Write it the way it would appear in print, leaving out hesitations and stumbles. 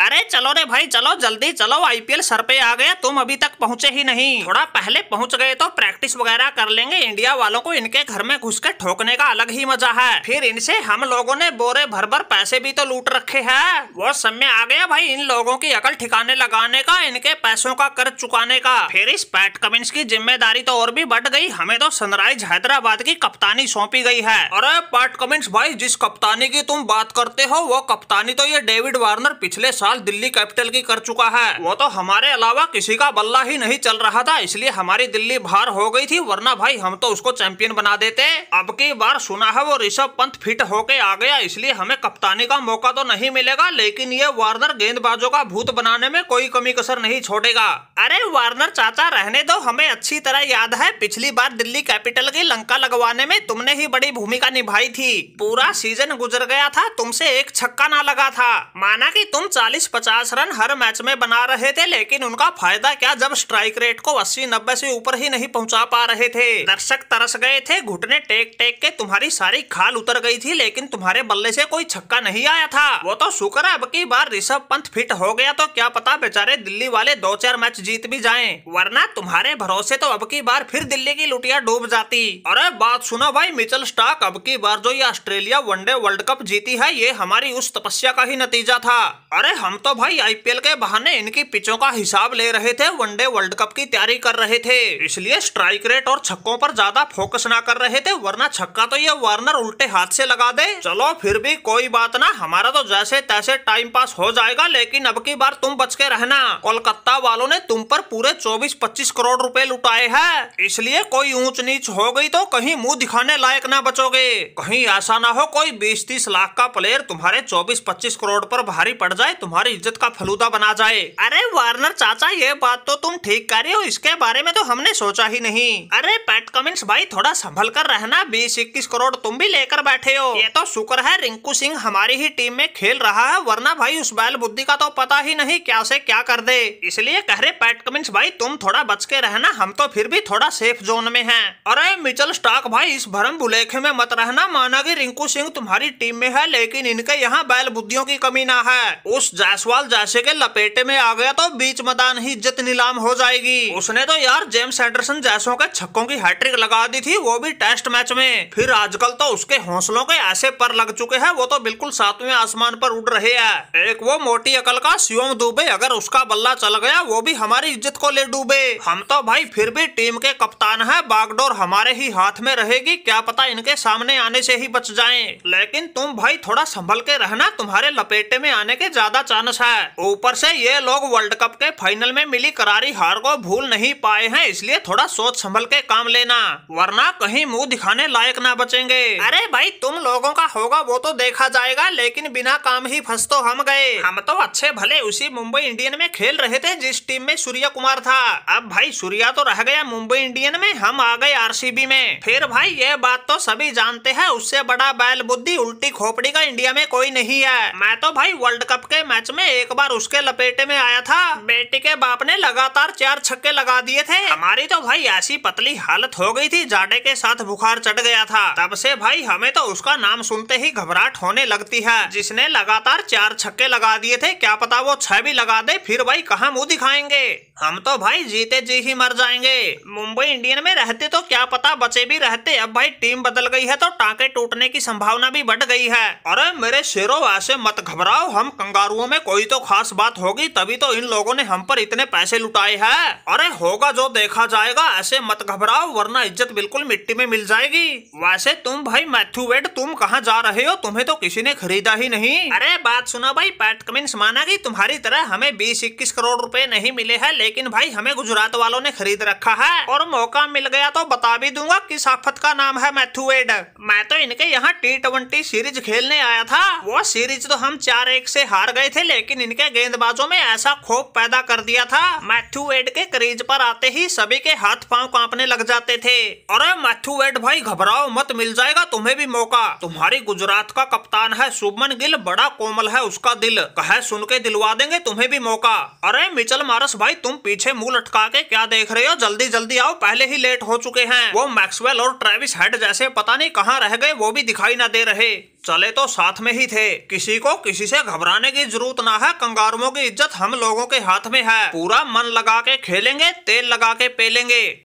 अरे चलो रे भाई चलो, जल्दी चलो, आईपीएल सर पे आ गया, तुम अभी तक पहुंचे ही नहीं। थोड़ा पहले पहुंच गए तो प्रैक्टिस वगैरह कर लेंगे। इंडिया वालों को इनके घर में घुस के ठोकने का अलग ही मजा है। फिर इनसे हम लोगों ने बोरे भर भर पैसे भी तो लूट रखे हैं। वो समय आ गया भाई इन लोगों की अकल ठिकाने लगाने का, इनके पैसों का कर्ज चुकाने का। फिर इस पैट कमिंस की जिम्मेदारी तो और भी बढ़ गई, हमें तो सनराइज हैदराबाद की कप्तानी सौंपी गई है। अरे पैट कमिंस भाई, जिस कप्तानी की तुम बात करते हो वो कप्तानी तो ये डेविड वार्नर पिछले साल दिल्ली कैपिटल की कर चुका है। वो तो हमारे अलावा किसी का बल्ला ही नहीं चल रहा था, इसलिए हमारी दिल्ली बाहर हो गई थी, वरना भाई हम तो उसको चैंपियन बना देते। अब की बार सुना है वो ऋषभ पंत फिट होके आ गया, इसलिए हमें कप्तानी का मौका तो नहीं मिलेगा, लेकिन ये वार्नर गेंदबाजों का भूत बनाने में कोई कमी कसर नहीं छोड़ेगा। अरे वार्नर चाचा रहने दो, हमें अच्छी तरह याद है पिछली बार दिल्ली कैपिटल की लंका लगवाने में तुमने ही बड़ी भूमिका निभाई थी। पूरा सीजन गुजर गया था, तुमसे एक छक्का ना लगा था। माना कि तुम 40-50 रन हर मैच में बना रहे थे, लेकिन उनका फायदा क्या जब स्ट्राइक रेट को 80-90 से ऊपर ही नहीं पहुंचा पा रहे थे। दर्शक तरस गए थे, घुटने टेक टेक के तुम्हारी सारी खाल उतर गई थी, लेकिन तुम्हारे बल्ले से कोई छक्का नहीं आया था। वो तो शुक्र है अब की बार ऋषभ पंत फिट हो गया, तो क्या पता बेचारे दिल्ली वाले 2-4 मैच जीत भी जाएं, वरना तुम्हारे भरोसे तो अब की बार फिर दिल्ली की लुटिया डूब जाती। अरे बात सुनो भाई मिचेल स्टार्क, अब की बार जो ये ऑस्ट्रेलिया वनडे वर्ल्ड कप जीती है ये हमारी उस तपस्या का ही नतीजा था। अरे हम तो भाई आईपीएल के बहाने इनकी पिचों का हिसाब ले रहे थे, वनडे वर्ल्ड कप की तैयारी कर रहे थे, इसलिए स्ट्राइक रेट और छक्कों पर ज्यादा फोकस ना कर रहे थे, वरना छक्का तो ये वार्नर उल्टे हाथ से लगा दे। चलो फिर भी कोई बात ना, हमारा तो जैसे तैसे टाइम पास हो जाएगा, लेकिन अब की बार तुम बच के रहना। कोलकाता वालों ने तुम पर पूरे 24-25 करोड़ रुपए लुटाए हैं, इसलिए कोई ऊंच नीच हो गई तो कहीं मुंह दिखाने लायक ना बचोगे। कहीं ऐसा ना हो कोई 20-30 लाख का प्लेयर तुम्हारे 24-25 करोड़ पर भारी पड़ जाए, तुम्हारी इज्जत का फलूदा बना जाए। अरे वार्नर चाचा ये बात तो तुम ठीक कर रहे हो, इसके बारे में तो हमने सोचा ही नहीं। अरे पैट कमिंस भाई थोड़ा संभल कर रहना, 20-21 करोड़ तुम भी लेकर बैठे हो। ये तो शुक्र है रिंकू सिंह हमारी ही टीम में खेल रहा है, वरना भाई उस बैल बुद्धि का तो पता ही नहीं क्या से क्या कर दे। इसलिए कह रहे पैट कमिंस भाई तुम थोड़ा बच के रहना, हम तो फिर भी थोड़ा सेफ जोन में हैं। अरे मिचेल स्टार्क भाई इस भरम भुलेखे में मत रहना, माना कि रिंकू सिंह तुम्हारी टीम में है, लेकिन इनके यहाँ बैल बुद्धियों की कमी ना है। उस जायसवाल जैसे के लपेटे में आ गया तो बीच मैदान ही इज्जत नीलाम हो जाएगी। उसने तो यार जेम्स एंडरसन जैसों के छक्कों की हैट्रिक लगा दी थी, वो भी टेस्ट मैच में। फिर आजकल तो उसके हौसलों के ऐसे पर लग चुके हैं, वो तो बिल्कुल 7वें आसमान पर उड़ रहे हैं। एक वो मोटी अकल का शिवम दुबे, अगर उसका बल्ला चल गया वो भी हमारी इज्जत को ले डूबे। हम तो भाई फिर भी टीम के कप्तान है, बागडोर हमारे ही हाथ में रहेगी, क्या पता इनके सामने आने से ही बच जाएं। लेकिन तुम भाई थोड़ा संभल के रहना, तुम्हारे लपेटे में आने के ज्यादा चांस है। ऊपर से ये लोग वर्ल्ड कप के फाइनल में मिली करारी हार को भूल नहीं पाए हैं, इसलिए थोड़ा सोच संभल के काम लेना, वरना कहीं मुंह दिखाने लायक ना बचेंगे। अरे भाई तुम लोगों का होगा वो तो देखा जाएगा, लेकिन बिना काम ही फंस तो हम गए। हम तो अच्छे भले उसी मुंबई इंडियन में खेल रहे थे जिस टीम में सूर्या कुमार था। अब भाई सूर्या तो रह गया मुंबई इंडियन में, हम आ गए आरसीबी में। फिर भाई ये बात तो सभी जानते हैं, उससे बड़ा बैल बुद्धि उल्टी खोपड़ी का इंडिया में कोई नहीं है। मैं तो भाई वर्ल्ड कप के मैच में एक बार उसके लपेटे में आया था, बेटी के बाप ने लगातार 4 छक्के लगा दिए थे। हमारी तो भाई ऐसी पतली हालत हो गई थी, जाडे के साथ बुखार चढ़ गया था। तब से भाई हमें तो उसका नाम सुनते ही घबराहट होने लगती है। जिसने लगातार 4 छक्के लगा दिए थे, क्या पता वो 6 भी लगा दे, फिर भाई कहाँ मुंह दिखाएंगे। हम तो भाई जीते जी ही मर जाएंगे। मुंबई इंडियन में रहते तो क्या पता बचे भी रहते, अब भाई टीम बदल गई है तो टांके टूटने की संभावना भी बढ़ गई है। अरे मेरे शेरों ऐसे मत घबराओ, हम कंगारुओं में कोई तो खास बात होगी, तभी तो इन लोगों ने हम पर इतने पैसे लुटाए हैं। अरे होगा जो देखा जाएगा, ऐसे मत घबराओ वरना इज्जत बिल्कुल मिट्टी में मिल जाएगी। वैसे तुम भाई मैथ्यू वेड तुम कहाँ जा रहे हो, तुम्हें तो किसी ने खरीदा ही नहीं। अरे बात सुनो भाई पैट कमिंस, माना कि तुम्हारी तरह हमें 20-21 करोड़ रुपए नहीं मिले हैं, लेकिन भाई हमें गुजरात वालों ने खरीद रखा है, और मौका मिल गया तो बता भी दूंगा किस आफत का नाम है मैथ्यू वेड। मैं तो इनके यहाँ T20 सीरीज खेलने आया था, वो सीरीज तो हम 4-1 से हार गए थे, लेकिन इनके गेंदबाजों में ऐसा खौफ पैदा कर दिया था, मैथ्यू वेड के क्रीज पर आते ही सभी के हाथ पांव कांपने लग जाते थे। अरे मैथ्यू वेड भाई घबराओ मत, मिल जाएगा तुम्हें भी मौका। तुम्हारी गुजरात का कप्तान है शुभमन गिल, बड़ा कोमल है उसका दिल, कहे सुन के दिलवा देंगे तुम्हें भी मौका। अरे मिचेल मार्श भाई तुम पीछे मुंह लटका के क्या देख रहे हो, जल्दी जल्दी आओ, पहले ही लेट हो चुके हैं। वो मैक्सवेल और ट्रेविस हेड जैसे पता नहीं कहाँ रह गए, वो भी दिखाई ना दे रहे। चले तो साथ में ही थे, किसी को किसी से घबराने की जरूरत ना है। कंगारुओं की इज्जत हम लोगों के हाथ में है। पूरा मन लगा के खेलेंगे, तेल लगा के पेलेंगे।